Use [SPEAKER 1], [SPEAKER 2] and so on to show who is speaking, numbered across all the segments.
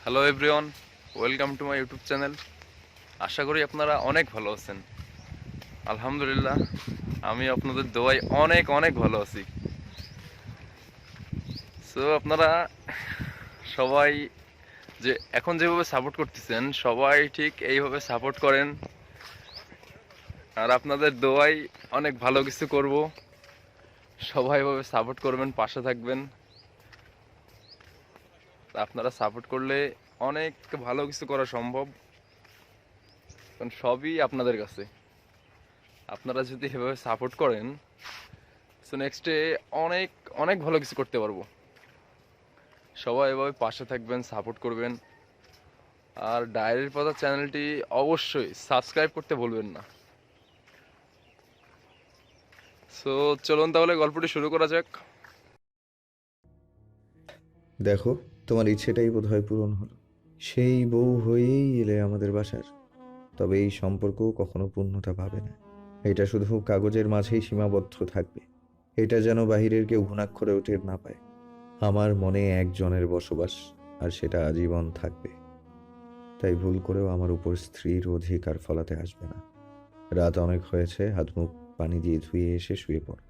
[SPEAKER 1] Hello everyone, welcome to my YouTube channel. আশা করি আপনারা অনেক ভালো আছেন। আলহামদুলিল্লাহ, আমি আপনাদের দোয়ায় অনেক অনেক ভালো আছি। সো আপনারা সবাই যে এখন যেভাবে সাপোর্ট করতেছেন, সবাই ঠিক এইভাবে সাপোর্ট করেন। আর আপনাদের দোয়ায় অনেক ভালো কিছু করব। সবাই এভাবে সাপোর্ট করবেন, পাশে থাকবেন। আপনারা সাপোর্ট করলে অনেক ভালো কিছু করা সম্ভব, কারণ সবই আপনাদের কাছে। আপনারা যদি এভাবে সাপোর্ট করেন, সো নেক্সটে অনেক অনেক ভালো কিছু করতে পারবো। সবাই এভাবে পাশে থাকবেন, সাপোর্ট করবেন। আর ডায়েরির পাতা চ্যানেলটি অবশ্যই সাবস্ক্রাইব করতে ভুলবেন না। সো চলুন তাহলে গল্পটি শুরু করা যাক।
[SPEAKER 2] দেখো, তোমার ইচ্ছেটাই বোধহয় পূরণ হলো। সেই বউ হয়েই এলে আমাদের বাসার। তবে এই সম্পর্ক কখনো পূর্ণতা পাবে না। এটা শুধু কাগজের মাঝেই সীমাবদ্ধ থাকবে। এটা যেন বাহিরের কেউ ঘুণাক্ষরেও টের না পায়। আমার মনে একজনের বসবাস, আর সেটা আজীবন থাকবে। তাই ভুল করেও আমার উপর স্ত্রীর অধিকার ফলাতে আসবে না। রাত অনেক হয়েছে, হাত মুখ পানি দিয়ে ধুয়ে এসে শুয়ে পড়।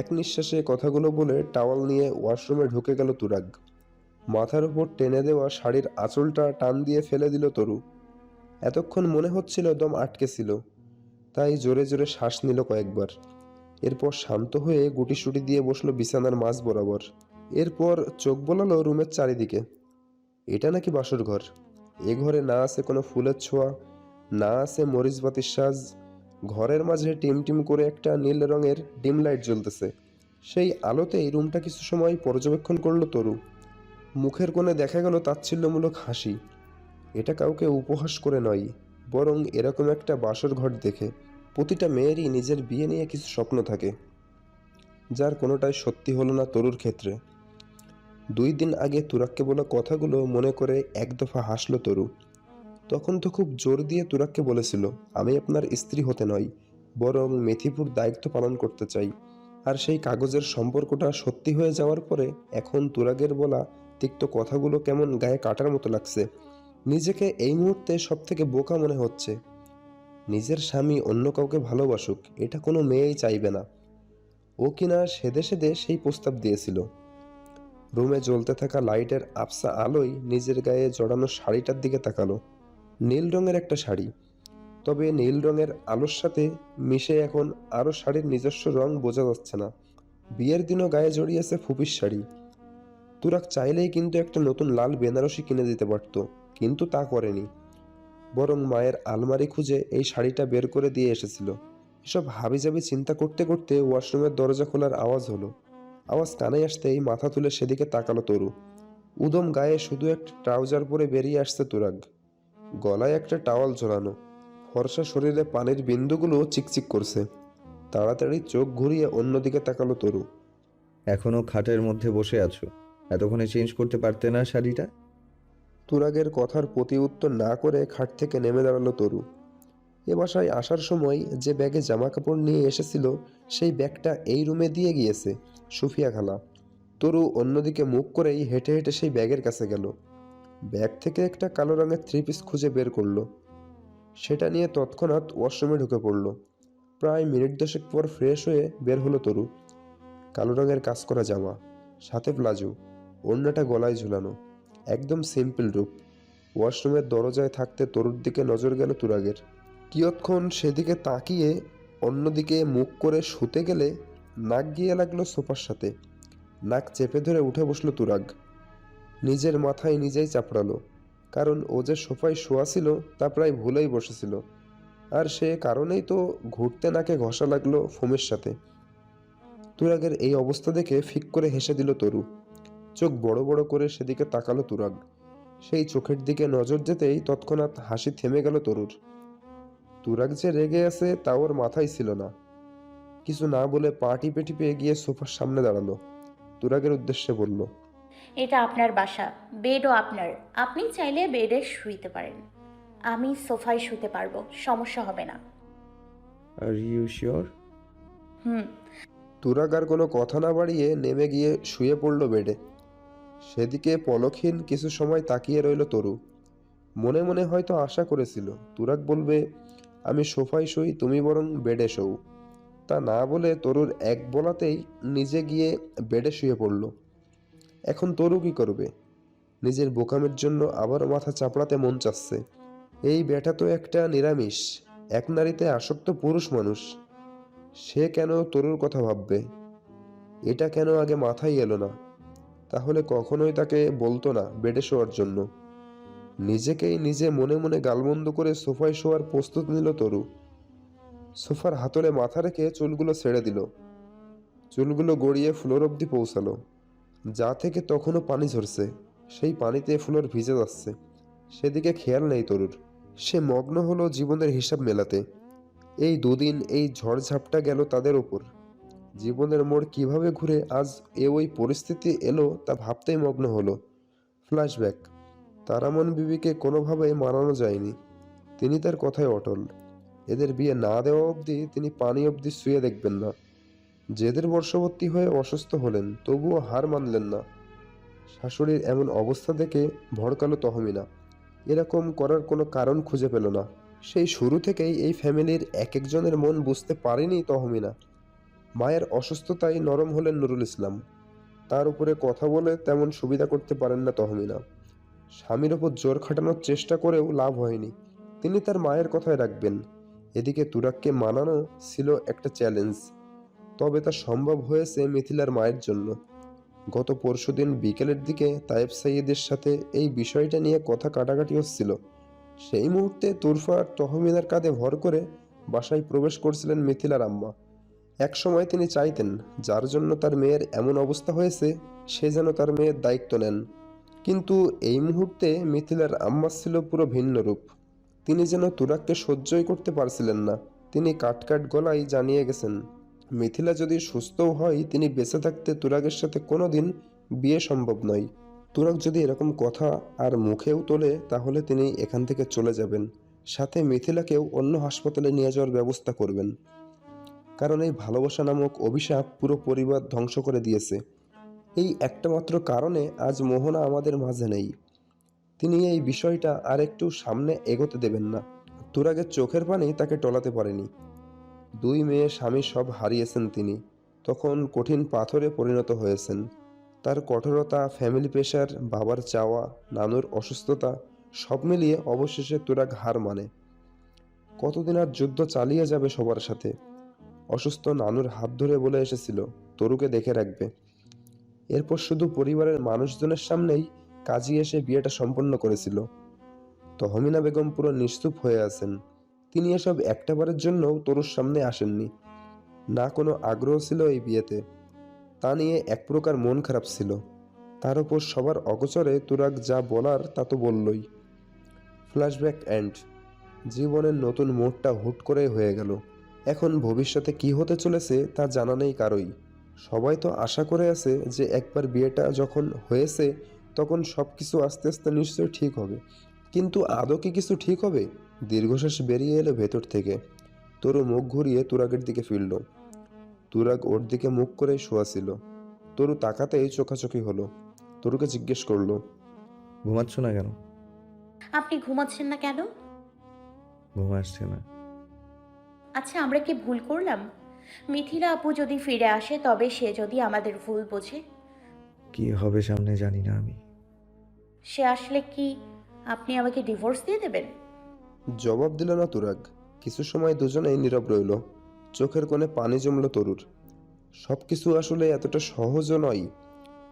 [SPEAKER 3] এক নিঃশ্বাসে কথাগুলো বলে টাওয়াল নিয়ে ওয়াশরুমে ঢুকে গেল তুরাগ। মাথার উপর টেনে দেওয়া শাড়ির আঁচলটা টান দিয়ে ফেলে দিল তরু। এতক্ষণ মনে হচ্ছিল দম আটকে ছিল, তাই জোরে জোরে শ্বাস নিল কয়েকবার। এরপর শান্ত হয়ে গুটিসুটি দিয়ে বসলো বিছানার মাঝ বরাবর। এরপর চোখ বোলালো রুমের চারিদিকে। এটা নাকি বাসর ঘর? এ ঘরে না আছে কোনো ফুলের ছোঁয়া, না আছে মরিচবাতির সাজ। ঘরের মাঝে টিমটিম করে একটা নীল রঙের ডিম লাইট জ্বলতেছে। সেই আলোতেই রুমটা কিছু সময় পর্যবেক্ষণ করলো তরু। মুখের কোণে দেখা গেল তাচ্ছিল্যমূলক হাসি। এটা কাউকে উপহাস করে নয়, বরং এরকম একটা বাসর ঘর দেখে প্রতিটা মেয়েরই নিজের বিয়ে নিয়ে কিছু স্বপ্ন থাকে, যার কোনোটাই সত্যি হলো না তরুর ক্ষেত্রে। 2 দিন আগে তুরাককে বলা কথাগুলো মনে করে এক দফা হাসলো তরু। তখন তো খুব জোর দিয়ে তুরাককে বলেছিল, আমি আপনার স্ত্রী হতে নয়, বরং মেথিপুর দায়িত্ব পালন করতে চাই। আর সেই কাগজের সম্পর্কটা সত্যি হয়ে যাওয়ার পরে এখন তুরাগের বলা তিক্ত কথাগুলো কেমন গায়ে কাটার মতো লাগছে। নিজেকে এই মুহূর্তে সব থেকে বোকা মনে হচ্ছে। নিজের স্বামী অন্য কাউকে ভালোবাসুক, এটা কোনো মেয়েই চাইবে না। ও কিনা সেদে সেদে সেই প্রস্তাব দিয়েছিল। রুমে জ্বলতে থাকা লাইটের আবছা আলোয় নিজের গায়ে জড়ানো শাড়িটার দিকে তাকালো। নীল রঙের একটা শাড়ি, তবে নীল রঙের আলোর সাথে মিশে এখন আরও শাড়ির নিজস্ব রং বোঝা যাচ্ছে না। বিয়ের দিনও গায়ে জড়িয়েছে ফুপির শাড়ি। তুরাক চাইলেই কিন্তু একটা নতুন লাল বেনারসি কিনে দিতে পারত, কিন্তু তা করেনি। বরং মায়ের আলমারি খুঁজে এই শাড়িটা বের করে দিয়ে এসেছিল। এসব হাবিজাবি চিন্তা করতে করতে ওয়াশরুমের দরজা খোলার আওয়াজ হলো। আওয়াজ কানে আসতেই মাথা তুলে সেদিকে তাকালো তরু। উদম গায়ে শুধু একটা ট্রাউজার পরে বেরিয়ে আসছে তুরাগ। গলায় একটা টাওয়াল ঝোলানো, ফর্সা শরীরে পানির বিন্দুগুলো চিকচিক করছে। তাড়াতাড়ি চোখ ঘুরিয়ে অন্যদিকে তাকালো তরু।
[SPEAKER 2] এখনো খাটের মধ্যে বসে আছো? এতক্ষণে চেঞ্জ করতে পারতে না শাড়িটা?
[SPEAKER 3] তুরাগের কথার প্রতি উত্তর না করে খাট থেকে নেমে দাঁড়ালো তরু। এ বাসায় আসার সময় যে ব্যাগে জামা কাপড় নিয়ে এসেছিল, সেই ব্যাগটা এই রুমে দিয়ে গিয়েছে সুফিয়া খালা। তরু অন্যদিকে মুখ করেই হেঁটে হেঁটে সেই ব্যাগের কাছে গেল। ব্যাগ থেকে একটা কালো রঙের থ্রি পিস খুঁজে বের করলো। সেটা নিয়ে তৎক্ষণাৎ ওয়াশরুমে ঢুকে পড়ল। প্রায় মিনিট দশেক পর ফ্রেশ হয়ে বের হলো তরু। কালো রঙের কাজ করা জামা, সাথে প্লাজো, ওড়নাটা গলায় ঝুলানো, একদম সিম্পল রূপ। ওয়াশরুমের দরজায় থাকতে তরুর দিকে নজর গেল তুরাগের। কিয়ৎক্ষণ সেদিকে তাকিয়ে অন্যদিকে মুখ করে শুতে গেলে নাক গিয়ে লাগলো সোফার সাথে। নাক চেপে ধরে উঠে বসলো তুরাগ। নিজের মাথায় নিজেই চাপড়ালো, কারণ ও যে সোফায় শোয়া ছিল তা প্রায় ভুলেই বসেছিল। আর সে কারণেই তো ঘুরতে নাকে ঘষা লাগলো ফোমের সাথে। তুরাগের এই অবস্থা দেখে ফিক করে হেসে দিল তরু। চোখ বড় বড় করে সেদিকে তাকালো তুরাগ। সেই চোখের দিকে নজর যেতেই তৎক্ষণাৎ হাসি থেমে গেল তরুর। তুরাগ যে রেগে আছে তা ওর মাথায় ছিল না। কিছু না বলে পা টিপে টিপে গিয়ে সোফার সামনে দাঁড়ালো। তুরাগের উদ্দেশ্যে বলল,
[SPEAKER 4] এটা আপনার বাসা, বেডও আপনার। আপনি চাইলে বেডে শুইতে পারেন, আমি সোফায় শুতে পারবো, সমস্যা হবে না।
[SPEAKER 2] Are you sure?
[SPEAKER 4] Hmm.
[SPEAKER 3] Turag আর কোনো কথা না বাড়িয়ে নেমে গিয়ে শুয়ে পড়ল বেডে। সেদিকে পলকহীন কিছু সময় তাকিয়ে রইল তরু। মনে মনে হয়তো আশা করেছিল তুরাগ বলবে, আমি সোফায় শুই, তুমি বরং বেডে শোও। তা না বলে তরুর এক বলাতেই নিজে গিয়ে বেডে শুয়ে পড়ল। এখন তরু কি করবে? নিজের বোকামের জন্য আবারও মাথা চাপড়াতে মন চাচ্ছে। এই বেটা তো একটা নিরামিষ, এক নারীতে আসক্ত পুরুষ মানুষ। সে কেন তরুর কথা ভাববে? এটা কেন আগে মাথায় এলো না? তাহলে কখনোই তাকে বলতো না বেডে শোয়ার জন্য। নিজেকেই নিজে মনে মনে গালমন্দ করে সোফায় শোয়ার প্রস্তুত নিল তরু। সোফার হাতলে মাথা রেখে চুলগুলো ছেড়ে দিল। চুলগুলো গড়িয়ে ফ্লোর অবধি পৌঁছালো, যা থেকে তখনও পানি ঝরছে। সেই পানিতে ফ্লোর ভিজে যাচ্ছে, সেদিকে খেয়াল নেই তরুর। সে মগ্ন হলো জীবনের হিসাব মেলাতে। এই দুদিন এই ঝড়ঝাপটা গেল তাদের ওপর। জীবনের মোড় কিভাবে ঘুরে আজ ওই পরিস্থিতি এলো তা ভাবতেই মগ্ন হলো। ফ্ল্যাশব্যাক। তারামন বিবিকে কোনোভাবেই মানানো যায়নি। তিনি তার কথায় অটল। এদের বিয়ে না দেওয়া অবধি তিনি পানি অবধি শুয়ে দেখবেন না। জেদের বর্ষবর্তী হয়ে অসুস্থ হলেন, তবুও হার মানলেন না। শাশুড়ির এমন অবস্থা দেখে ভড়কালো তহমিনা। এরকম করার কোনো কারণ খুঁজে পেল না। সেই শুরু থেকেই এই ফ্যামিলির এক একজনের মন বুঝতে পারেনি তহমিনা। মায়ের অসুস্থতায় নরম হলেন নুরুল ইসলাম। তার উপরে কথা বলে তেমন সুবিধা করতে পারেন না তহমিনা। স্বামীর ওপর জোর খাটানোর চেষ্টা করেও লাভ হয়নি। তিনি তার মায়ের কথায় রাখবেন। এদিকে তুরাগকে মানানো ছিল একটা চ্যালেঞ্জ, তবে তা সম্ভব হয়েছে মিথিলার মায়ের জন্য। গত পরশুদিন বিকেলের দিকে তায়েব সাইয়েদের সাথে এই বিষয়টা নিয়ে কথা কাটাকাটি হচ্ছিল। সেই মুহূর্তে তুরফা তহমিনার কাঁধে ভর করে বাসায় প্রবেশ করছিলেন মিথিলার আম্মা। এক সময় তিনি চাইতেন যার জন্য তার মেয়ের এমন অবস্থা হয়েছে সে যেন তার মেয়ের দায়িত্ব নেন। কিন্তু এই মুহূর্তে মিথিলার আম্মা ছিল পুরো ভিন্ন রূপ। তিনি যেন তুরাগকে সহ্যই করতে পারছিলেন না। তিনি কাটকাট গলায় জানিয়ে গেছেন, মিথিলা যদি সুস্থও হয় তিনি বেঁচে থাকতে তুরাগের সাথে কোনোদিন বিয়ে সম্ভব নয়। তুরাগ যদি এরকম কথা আর মুখেও তোলে তাহলে তিনি এখান থেকে চলে যাবেন, সাথে মিথিলাকেও অন্য হাসপাতালে নিয়ে যাওয়ার ব্যবস্থা করবেন। কারণ এই ভালোবাসা নামক অভিশাপ পুরো পরিবার ধ্বংস করে দিয়েছে। এই একটা মাত্র কারণে আজ মোহনা আমাদের মাঝে নেই। তিনি এই বিষয়টা আর একটু সামনে এগোতে দেবেন না। তুরাগের চোখের পানি তাকে টলাতে পারেনি। দুই মেয়ে স্বামী সব হারিয়েছেন তিনি, তখন কঠিন পাথরে পরিণত হয়েছেন। তার কঠোরতা, ফ্যামিলি প্রেশার, বাবার চাওয়া, নানুর অসুস্থতা সব মিলিয়ে অবশেষে তুরাগ হার মানে। কতদিন আর যুদ্ধ চালিয়ে যাবে সবার সাথে? অসুস্থ নানুর হাত ধরে বলে এসেছিল তরুকে দেখে রাখবে। এরপর শুধু পরিবারের মানুষজনের সামনেই কাজী এসে বিয়েটা সম্পন্ন করেছিল। তহমিনা বেগম পুরো নিস্তুপ হয়ে আছেন। তিনি এসব একটাবারের জন্যও তরুর সামনে আসেননি। না কোনো আগ্রহ ছিল এই বিয়েতে। তা নিয়ে এক প্রকার মন খারাপ ছিল। তার উপর সবার অগোচরে তুরাগ যা বলার তা তো বললই। Flashback and. জীবনের নতুন মোড়টা হুট করে হয়ে গেল। এখন ভবিষ্যতে কি হতে চলেছে তা জানা নেই কারোই। সবাই তো আশা করে আছে যে একবার বিয়েটা যখন হয়েছে তখন সব কিছু আস্তে আস্তে নিশ্চয়ই ঠিক হবে। কিন্তু আদৌ কি কিছু ঠিক হবে? দীর্ঘশ্বাস বেরিয়ে এলো ভেতর থেকে। তরু মুখ ঘুরিয়ে তুরাগের দিকে ফিরল। তুরাগ ওর দিকে মুখ করে শোয়া ছিল। তরু তাকাতেই চোখাচোখি হলো। তরুকে জিজ্ঞেস করলো,
[SPEAKER 2] ঘুমাচ্ছ না কেন?
[SPEAKER 4] আপনি ঘুমাচ্ছেন না কেন?
[SPEAKER 2] ঘুম আসছে না।
[SPEAKER 4] আচ্ছা, আমরা কি ভুল করলাম? মিথিলা আপু যদি ফিরে আসে তবে সে যদি আমাদের ভুল বোঝে,
[SPEAKER 2] কি হবে সামনে জানি না আমি।
[SPEAKER 4] সে আসলে কি আপনি আমাকে ডিভোর্স দিয়ে দেবেন?
[SPEAKER 3] জবাব দিল না তুরাগ। কিছু সময় দুজনেই নীরব রইল। চোখের কোণে পানি জমল তরুর। সবকিছু আসলে এতটা সহজও নয়।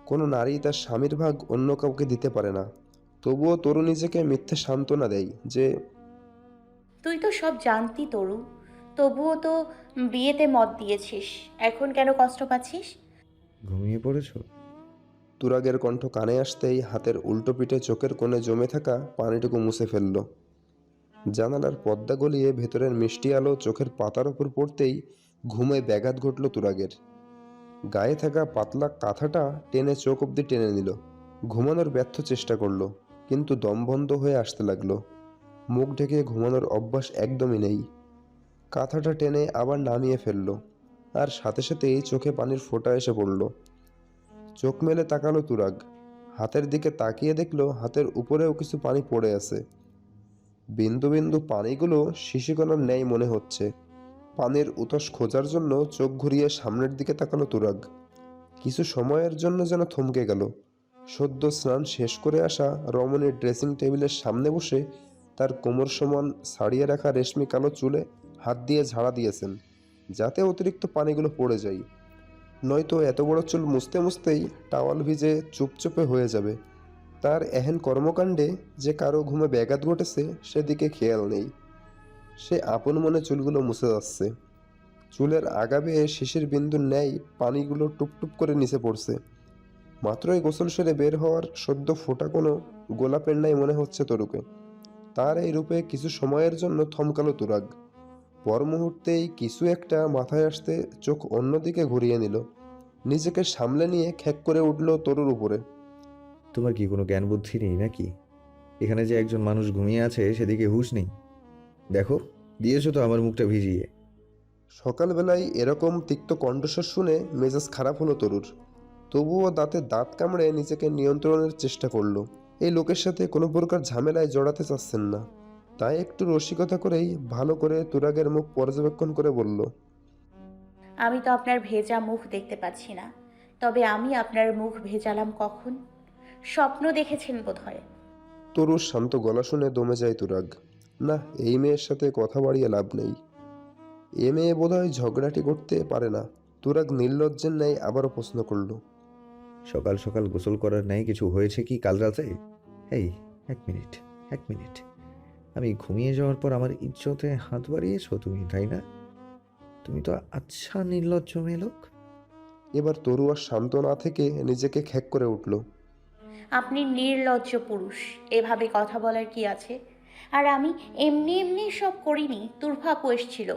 [SPEAKER 3] কোনো নারী তার স্বামীর ভাগ অন্য কাউকে দিতে পারে না। তবুও তরু নিজেকে মিথ্যে সান্ত্বনা দেয় যে
[SPEAKER 4] তুই তো সব জানতি তরু, তবুও তো বিয়েতে মত দিয়েছিস। এখন কেন কষ্ট পাচ্ছিস?
[SPEAKER 2] ঘুমিয়ে পড়েছো?
[SPEAKER 3] তুরাগের কণ্ঠ কানে আসতেই হাতের উল্টো পিঠে চোখের কোণে জমে থাকা পানিটুকু মুছে ফেলল। জানালার পর্দা গলিয়ে ভেতরের মিষ্টি আলো চোখের পাতার ওপর পড়তেই ঘুমে ব্যাঘাত ঘটল তুরাগের। গায়ে থাকা পাতলা কাঁথাটা টেনে চোখ অবধি টেনে নিল। ঘুমানোর ব্যর্থ চেষ্টা করলো, কিন্তু দম বন্ধ হয়ে আসতে লাগলো। মুখ ঢেকে ঘুমানোর অভ্যাস একদমই নেই। কাঁথাটা টেনে আবার নামিয়ে ফেলল, আর সাথে সাথেই চোখে পানির ফোঁটা এসে পড়ল। চোখ মেলে তাকালো তুরাগ। হাতের দিকে তাকিয়ে দেখলো হাতের উপরেও কিছু পানি পড়ে আছে। বিন্দু বিন্দু পানিগুলো শিশিকণার ন্যায় মনে হচ্ছে। পানির উতস খোঁজার জন্য চোখ ঘুরিয়ে সামনের দিকে তাকালো তুরাগ। কিছু সময়ের জন্য যেন থমকে গেল। সদ্য স্নান শেষ করে আসা রমণীর ড্রেসিং টেবিলের সামনে বসে তার কোমর সমান ছাড়িয়ে রাখা রেশমি কালো চুলে হাত দিয়ে ঝাড়া দিয়েছেন, যাতে অতিরিক্ত পানিগুলো পড়ে যায়। নয়তো এত বড় চুল মুছতে মুছতেই টাওয়াল ভিজে চুপচুপে হয়ে যাবে। তার এহেন কর্মকাণ্ডে যে কারো ঘুমে ব্যাঘাত ঘটেছে সেদিকে খেয়াল নেই। সে আপন মনে চুলগুলো মুছে যাচ্ছে। চুলের আগা বেয়ে শিশির বিন্দুর ন্যায় পানিগুলো টুপটুপ করে নিচে পড়ছে। মাত্রই গোসল সেরে বের হওয়ার সদ্য ফোটা কোনো গোলাপের ন্যায় মনে হচ্ছে তরুকে। তার এই রূপে কিছু সময়ের জন্য থমকালো তুরাগ। পর মুহূর্তেই কিছু একটা মাথায় আসতে চোখ অন্যদিকে ঘুরিয়ে নিল। নিজেকে সামলে নিয়ে খ্যাক করে উঠল তরুর উপরে।
[SPEAKER 2] তোমার কি কোনো জ্ঞান বুদ্ধি নেই নাকি? এখানে যে একজন মানুষ ঘুমিয়ে আছে সেদিকে হুঁশ নেই? দেখো, দিয়েছো তো আমার মুখটা ভিজিয়ে।
[SPEAKER 3] সকালবেলায় এরকম তিক্ত কণ্ঠস্বর শুনে মেজাজ খারাপ হলো তরুর। তবুও দাঁতে দাঁত কামড়ে নিজেকে নিয়ন্ত্রণের চেষ্টা করলো। এই লোকের সাথে কোনো প্রকার ঝামেলায় জড়াতে চাচ্ছেন না। তাই একটু রসিকতা করেই ভালো করে তুরাগের মুখ পর্যবেক্ষণ করে বলল,
[SPEAKER 4] আমি তো আপনার ভেজা মুখ দেখতে পাচ্ছি না, তবে আমি আপনার মুখ ভেজালাম কখন? স্বপ্ন দেখেছেন বোধহয়।
[SPEAKER 3] তরুর শান্ত গলা শুনে দমে যায় তুরাগ। না, এই মেয়ের সাথে কথা বাড়িয়ে লাভ নেই। এ মেয়ে বোধহয় ঝগড়াটি করতে পারে না। তুরাগ নির্লজ্জের ন্যায় আবারও প্রশ্ন করলো,
[SPEAKER 2] সকাল সকাল গোসল করার ন্যায় কিছু হয়েছে কি কাল রাতে? এই, এক মিনিট, এক মিনিট। আমি ঘুমিয়ে যাওয়ার পর আমার ইজ্জতে হাত বাড়িয়েছো তুমি, তাই না? তুমি তো আচ্ছা নির্লজ্জ মেয়ে লোক।
[SPEAKER 3] এবার তরু আর শান্ত না থেকে নিজেকে খ্যাক করে উঠল।
[SPEAKER 4] আপনি নির্লজ্জ পুরুষ, এভাবে কথা বলার কি আছে? আর আমি এমনি এমনি সব করিনি, তুরফাপু এসেছিল,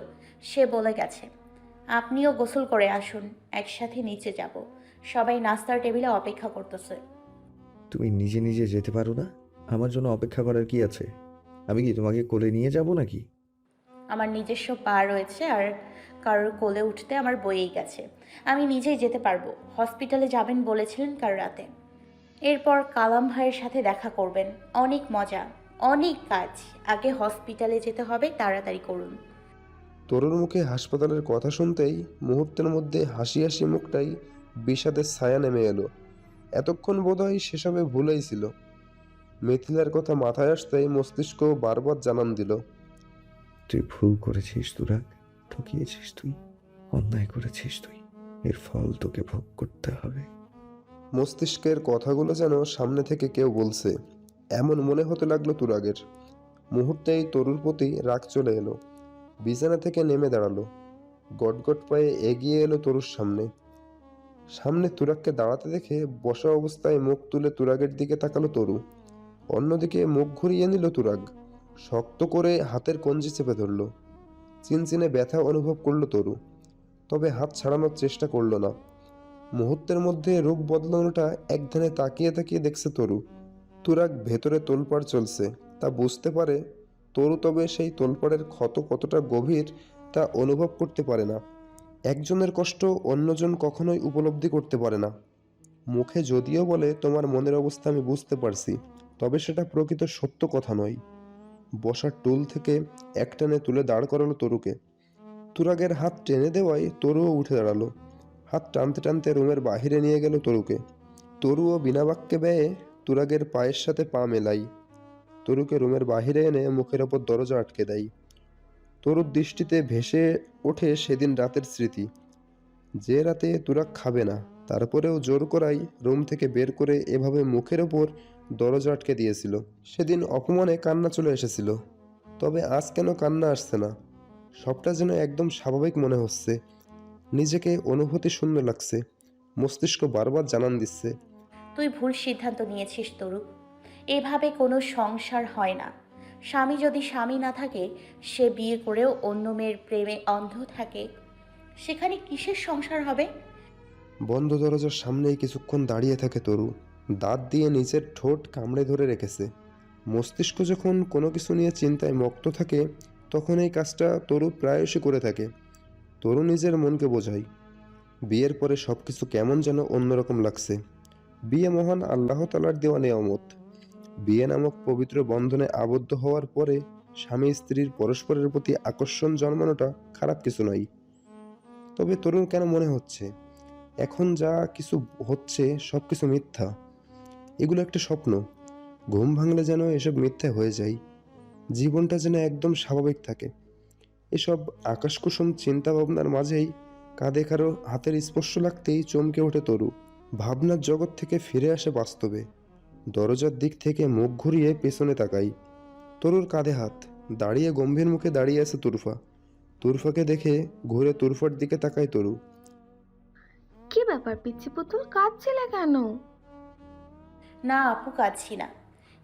[SPEAKER 4] সে বলে গেছে। আপনিও গোসল করে আসুন, একসাথে নিচে যাব। সবাই নাস্তার টেবিলে অপেক্ষা করতেছে।
[SPEAKER 2] তুমি নিজে নিজে যেতে পারো না? আমার জন্য অপেক্ষা করার কি আছে? আমি কি তোমাকে কোলে নিয়ে যাব নাকি?
[SPEAKER 4] আমার নিজস্ব পা রয়েছে, আর কারোর কোলে উঠতে আমার বয়েই গেছে। আমি নিজেই যেতে পারবো। হসপিটালে যাবেন বলেছিলেন কাল রাতে। এরপর কালাম ভাইয়ের সাথে দেখা করবেন। অনেক মজা, অনেক কাজ। আগে হসপিটালে যেতে হবে, তাড়াতাড়ি করুন।
[SPEAKER 3] তরুর মুখে হাসপাতালের কথা শুনতেই মুহূর্তের মধ্যে হাসি হাসি মুখটাই বিষাদের ছায়া নেমে এলো। এতক্ষণ বোধহয় সেসবে ভুলেই ছিল। মিথিলার কথা মাথায় আসতেই মস্তিষ্ক বারবার জানান দিল,
[SPEAKER 2] তুই ভুল করেছিস তুরাগ, ঠকিয়েছিস তুই, অন্যায় করেছিস তুই। এর ফল তোকে ভোগ করতে হবে।
[SPEAKER 3] মস্তিষ্কের কথাগুলো যেন সামনে থেকে কেউ বলছে, এমন মনে হতে লাগলো তুরাগের। মুহূর্তেই তরুর প্রতি রাগ চলে এলো। বিছানা থেকে নেমে দাঁড়ালো। গটগট পায়ে এগিয়ে এলো তরুর সামনে। সামনে তুরাগকে দাঁড়াতে দেখে বসা অবস্থায় মুখ তুলে তুরাগের দিকে তাকালো তরু। অন্যদিকে মুখ ঘুরিয়ে নিল তুরাগ। শক্ত করে হাতের কঞ্জি চেপে ধরল। চিনচিনে ব্যথা অনুভব করলো তরু, তবে হাত ছাড়ানোর চেষ্টা করলো না। মুহূর্তের মধ্যে রূপ বদলানোটা একধানে তাকিয়ে তাকিয়ে দেখছে তরু। তুরাগ ভেতরে তোলপাড় চলছে তা বুঝতে পারে তরু, তবে সেই তোলপাড়ের ক্ষত কতটা গভীর তা অনুভব করতে পারে না। একজনের কষ্ট অন্যজন কখনোই উপলব্ধি করতে পারে না। মুখে যদিও বলে তোমার মনের অবস্থা আমি বুঝতে পারছি, তবে সেটা প্রকৃত সত্য কথা নয়। বসার টুল থেকে একটানে তুলে দাঁড় করালো তরুকে। তুরাগের হাত টেনে দেওয়ায় তরুও উঠে দাঁড়ালো। হাত টানতে টানতে রুমের বাহিরে নিয়ে গেল তরুকে। তরুও বিনা বাক্যে ব্যয়ে তুরাগের পায়ের সাথে পা মেলাই। তরুকে রুমের বাহিরে এনে মুখের ওপর দরজা আটকে দেয়। তরুর দৃষ্টিতে ভেসে ওঠে সেদিন রাতের স্মৃতি। যে রাতে তুরাগ খাবে না, তারপরেও জোর করাই রুম থেকে বের করে এভাবে মুখের ওপর দরজা আটকে দিয়েছিল। সেদিন অপমানে কান্না চলে এসেছিল, তবে আজ কেন কান্না আসছে না? সবটা যেন একদম স্বাভাবিক মনে হচ্ছে। নিজেকে অনুভূতি শূন্য লাগছে। মস্তিষ্ক বারবার জানান দিচ্ছে,
[SPEAKER 4] তুই ভুল সিদ্ধান্ত নিয়েছিস তরু। এভাবে কোনো সংসার হয় না। স্বামী যদি স্বামী না থাকে, সে বিয়ে করেও অন্য মেয়ের প্রেমে অন্ধ থাকে, সেখানে কিসের সংসার হবে?
[SPEAKER 3] বন্ধ দরজার সামনেই কিছুক্ষণ দাঁড়িয়ে থাকে তরু। দাঁত দিয়ে নিচের ঠোঁট কামড়ে ধরে রেখেছে। মস্তিষ্ক যখন কোনো কিছু নিয়ে চিন্তায় মগ্ন থাকে, তখন এই কাজটা তরু প্রায়শই করে থাকে। তরু নিজের মনকে বোঝায়, বিয়ের পরে সব কিছু কেমন যেন অন্যরকম লাগছে। বিয়ে মহান আল্লাহ তাআলার দেওয়া নেয়ামত। বিয়ে নামক পবিত্র বন্ধনে আবদ্ধ হওয়ার পরে স্বামী স্ত্রীর পরস্পরের প্রতি আকর্ষণ জন্মানোটা খারাপ কিছু নয়। তবে তরুণ কেন মনে হচ্ছে এখন যা কিছু হচ্ছে সবকিছু মিথ্যা? এগুলো একটা স্বপ্ন। ঘুম ভাঙলে যেন এসব মিথ্যা হয়ে যায়, জীবনটা যেন একদম স্বাভাবিক থাকে। এসব আকাশকুসুম চিন্তা ভাবনার মাঝেই কাঁধে কারো হাতের স্পর্শ লাগতেই চমকে ওঠে তরু। ভাবনার জগৎ থেকে ফিরে আসে বাস্তবে। দরজার দিক থেকে মুখ ঘুরিয়ে পেছনে তাকাই। তরুর কাঁধে হাত, দাঁড়িয়ে গম্ভীর মুখে দাঁড়িয়ে আছে তুরফা। তুরফাকে দেখে ঘুরে তুরফার দিকে তাকায় তরু।
[SPEAKER 5] কি ব্যাপার পিচ্ছি পুতুল, কাঁদছিলে কেন?
[SPEAKER 4] না আপু, কাঁদছি না।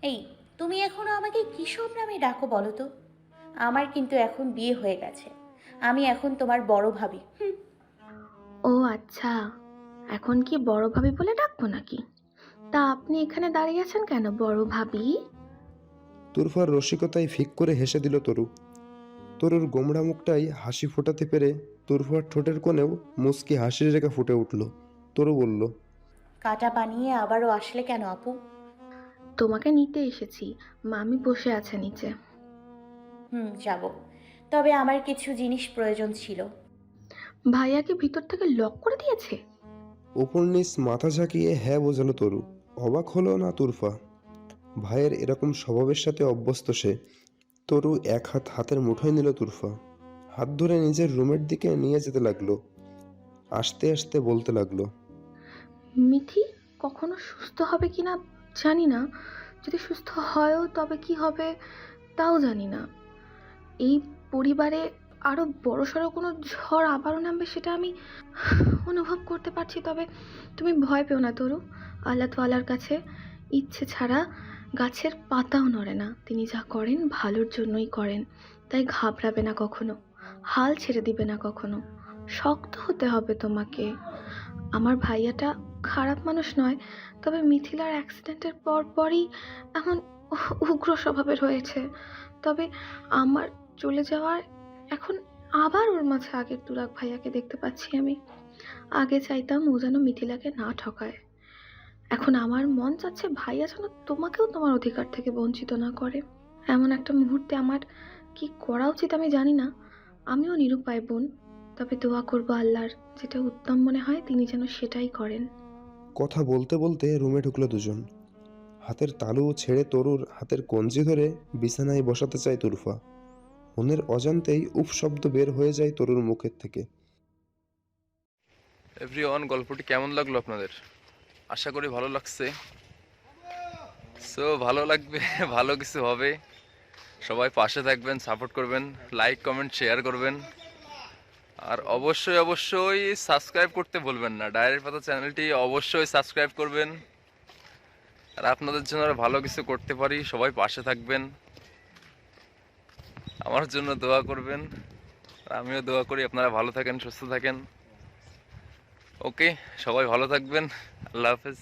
[SPEAKER 4] এই, তুমি এখনো আমাকে কিসব নামে ডাকো বলো তো? আমার কিন্তু এখন বিয়ে হয়ে গেছে। আমি এখন তোমার বড় ভাবি।
[SPEAKER 5] ও আচ্ছা, এখন কি বড় ভাবি বলে ডাকবো নাকি? তা আপনি এখানে দাঁড়িয়ে আছেন কেন বড় ভাবি?
[SPEAKER 3] তুরফার রসিকতায় ফিক করে হেসে দিল তরু। তরুর গোমড়া মুখটাই হাসি ফোটাতে পেরে তুরফার ঠোঁটের কোণেও মুচকি হাসির রেখা ফুটে উঠল। তরু বলল,
[SPEAKER 4] কাটা বানিয়ে আবারও আসলে কেন আপু?
[SPEAKER 5] তোমাকে নিতে এসেছি, মামি বসে আছে নিচে।
[SPEAKER 4] যাব। তবে আমার কিছু জিনিস প্রয়োজন ছিল।
[SPEAKER 5] ভাইয়াকে ভিতর থেকে লক করে দিয়েছে?
[SPEAKER 3] উপর নিচ মাথা ঝাঁকিয়ে হ্যাঁ বোঝালো তরু। অবাক হলো না তুরফা। ভাইয়ের এরকম স্বভাবের সাথে অভ্যস্ত সে। তরু এক হাত হাতের মুঠোয় নিল তুরফা, হাত ধরে নিজের রুমের দিকে নিয়ে যেতে লাগলো। আস্তে আস্তে বলতে লাগলো,
[SPEAKER 5] মিঠি কখনো সুস্থ হবে কিনা জানি না, যদি সুস্থ হয়ও তবে কি হবে তাও জানি না। এই পরিবারে আরো বড়সড় কোনো ঝড় আবারও নামবে সেটা আমি অনুভব করতে পারছি। তবে তুমি ভয় পেও না তরু, আল্লাহ তাআলার কাছে ইচ্ছে ছাড়া গাছের পাতাও নড়ে না। তিনি যা করেন ভালোর জন্যই করেন, তাই ঘাবড়াবে না কখনো, হাল ছেড়ে দিবে না কখনো। শক্ত হতে হবে তোমাকে। আমার ভাইয়াটা খারাপ মানুষ নয়, তবে মিথিলার অ্যাক্সিডেন্টের পরই এমন উগ্র স্বভাবের হয়েছে। তবে আমার চলে যাওয়ার এখন আবার ওর মাঝে আগের তুরাগ ভাইয়াকে দেখতে পাচ্ছি আমি। আগে চাইতাম ও যেন মিথিলাকে না ঠকায়, এখন আমার মন চাচ্ছে ভাইয়া যেন তোমাকেও তোমার অধিকার থেকে বঞ্চিত না করে। এমন একটা মুহূর্তে আমার কি করা উচিত আমি জানি না। আমিও নিরুপায় বোন, তবে দোয়া করবো আল্লাহর, যেটা উত্তম মনে হয় তিনি যেন সেটাই করেন।
[SPEAKER 3] কথা বলতে বলতে রুমে ঢুকলো দুজন। হাতের তালু ছেড়ে তরুর হাতের কঞ্জি ধরে বিছানায় বসাতে চায় তুরফা। মনের অজান্তেই উফ শব্দ বের হয়ে যায় তরুর মুখের থেকে।
[SPEAKER 1] এভরিওয়ান, গল্পটি কেমন লাগলো আপনাদের? আশা করি ভালো লাগছে। সো ভালো লাগবে, ভালো কিছু হবে। সবাই পাশে থাকবেন, সাপোর্ট করবেন, লাইক কমেন্ট শেয়ার করবেন। আর অবশ্যই অবশ্যই সাবস্ক্রাইব করতে ভুলবেন না। ডায়েরির পাতা চ্যানেলটি অবশ্যই সাবস্ক্রাইব করবেন। আর আপনাদের জন্য আর ভালো কিছু করতে পারি, সবাই পাশে থাকবেন, আমার জন্য দোয়া করবেন। আর আমিও দোয়া করি আপনারা ভালো থাকেন, সুস্থ থাকেন। ওকে, সবাই ভালো থাকবেন। আল্লাহ হাফেজ।